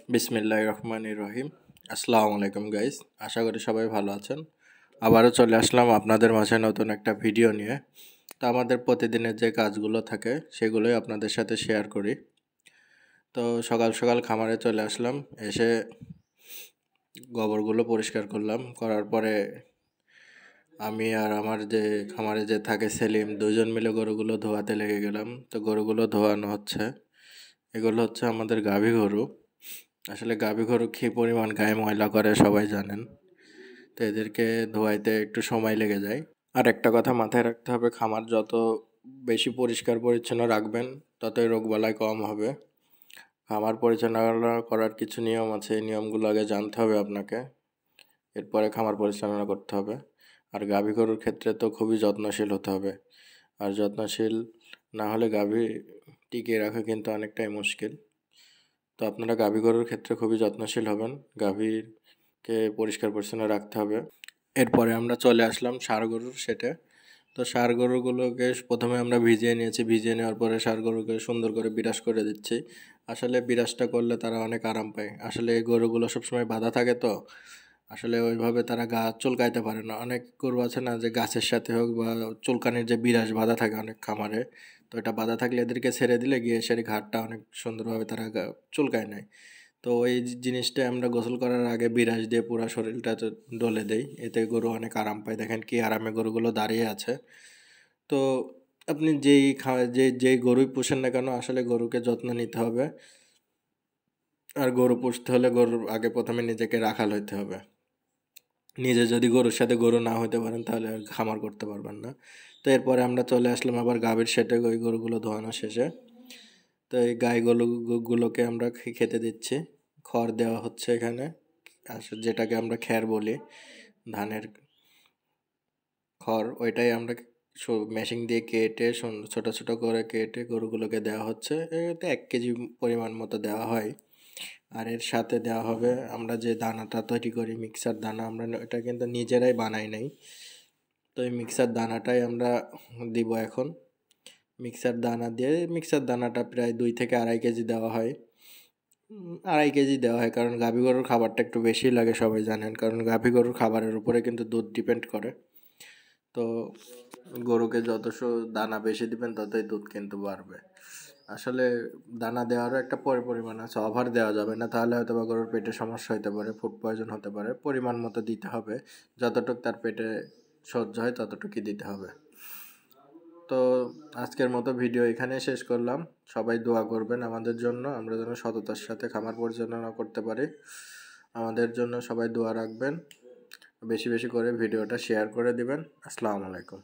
বিসমিল্লাহির রহমানির রহিম। আসসালামু আলাইকুম গাইস, আশা করি সবাই ভালো আছেন। আবারও চলে আসলাম আপনাদের মাঝে নতুন একটা ভিডিও নিয়ে। তো আমাদের প্রতিদিনের যে কাজগুলো থাকে সেগুলোই আপনাদের সাথে শেয়ার করি। তো সকাল সকাল খামারে চলে আসলাম, এসে গোবরগুলো পরিষ্কার করলাম। করার পরে আমি আর আমার যে খামারে যে থাকে সেলিম, দুজন মিলে গরুগুলো ধোয়াতে লেগে গেলাম। তো গরুগুলো ধোয়ানো হচ্ছে। এগুলো হচ্ছে আমাদের গাভী গরু। আসলে গাভী গরু কী পরিমাণ গায়ে ময়লা করে সবাই জানেন। তো এদেরকে ধোয়াইতে একটু সময় লেগে যায়। আর একটা কথা মাথায় রাখতে হবে, খামার যত বেশি পরিষ্কার পরিচ্ছন্ন রাখবেন ততই রোগবালাই কম হবে। খামার পরিচালনা করার কিছু নিয়ম আছে, এই নিয়মগুলো আগে জানতে হবে আপনাকে, এরপরে খামার পরিচালনা করতে হবে। আর গাভী গরুর ক্ষেত্রে তো খুবই যত্নশীল হতে হবে। আর যত্নশীল না হলে গাভী টিকিয়ে রাখা কিন্তু অনেকটাই মুশকিল। তো আপনারা গাভী গরুর ক্ষেত্রে খুবই যত্নশীল হবেন, গাভীরকে পরিষ্কার পরিচ্ছন্ন রাখতে হবে। এরপরে আমরা চলে আসলাম ষাঁড় গরুর সেটে। তো ষাঁড় গরুগুলোকে প্রথমে আমরা ভিজিয়ে নিয়েছি, ভিজিয়ে নেওয়ার পরে ষাঁড় গরুকে সুন্দর করে বিরাস করে দিচ্ছি। আসলে বিরাসটা করলে তারা অনেক আরাম পায়। আসলে এই গরুগুলো সবসময় বাঁধা থাকে, তো আসলে ওইভাবে তারা গা চুলকাইতে পারে না। অনেক গরু আছে না যে গাছের সাথে হোক বা চুলকানির যে বিরাস বাঁধা থাকে অনেক খামারে, তো এটা বাঁধা থাকলে এদেরকে ছেড়ে দিলে গিয়ে সেরে ঘাটটা অনেক সুন্দরভাবে তারা চুলকায় নেয়। তো এই জিনিসটা আমরা গোসল করার আগে বিরাস দিয়ে পুরো শরীরটা ডলে দেই, এতে গরু অনেক আরাম পায়। দেখেন কি আরামে গরুগুলো দাঁড়িয়ে আছে। তো আপনি যেই গরুই পুষেন না কেন, আসলে গরুকে যত্ন নিতে হবে। আর গরু পুষতে হলে গরুর আগে প্রথমে নিজেকে রাখাল হইতে হবে। নিজে যদি গরুর সাথে গরু না হতে পারেন তাহলে আর খামার করতে পারবেন না। তো এরপরে আমরা চলে আসলাম আবার গাভীর সেটে, ওই গরুগুলো ধোয়ানো শেষে। তো এই গুলোকে আমরা খেতে দিচ্ছি। খড় দেওয়া হচ্ছে এখানে, আসলে যেটাকে আমরা খ্যার বলি, ধানের খড়, ওইটাই আমরা মেশিন দিয়ে কেটে ছোট ছোট করে কেটে গরুগুলোকে দেওয়া হচ্ছে। এতে 1 কেজি পরিমাণ মতো দেওয়া হয়। আর এর সাথে দেওয়া হবে আমরা যে দানাটা তৈরি করি, মিক্সার দানা, আমরা এটা কিন্তু নিজেরাই বানাই নাই। তো এই মিক্সার দানাটাই আমরা দিব এখন। মিক্সার দানাটা প্রায় 2 থেকে 2.5 কেজি দেওয়া হয়। 2.5 কেজি দেওয়া হয় কারণ গাভী গরুর খাবারটা একটু বেশি লাগে, সবাই জানেন, কারণ গাভী গরুর খাবারের উপরে কিন্তু দুধ ডিপেন্ড করে। তো গরুকে দানা বেশি দিবেন ততই দুধ কিন্তু বাড়বে। আসলে দানা দেওয়ারও একটা পরিমাণ আছে, ওভার দেওয়া যাবে না, তাহলে হয়তো বা গরুর পেটে সমস্যা হতে পারে, ফুড পয়জন হতে পারে। পরিমাণ মতো দিতে হবে, যতটুকু তার পেটে সহ্য হয় ততটুকুই দিতে হবে। তো আজকের মতো ভিডিও এখানে শেষ করলাম। সবাই দোয়া করবেন আমাদের জন্য, আমরা যেন সততার সাথে খামার পরিচালনা করতে পারি। আমাদের জন্য সবাই দোয়া রাখবেন, বেশি বেশি করে ভিডিওটা শেয়ার করে দিবেন। আসসালামু আলাইকুম।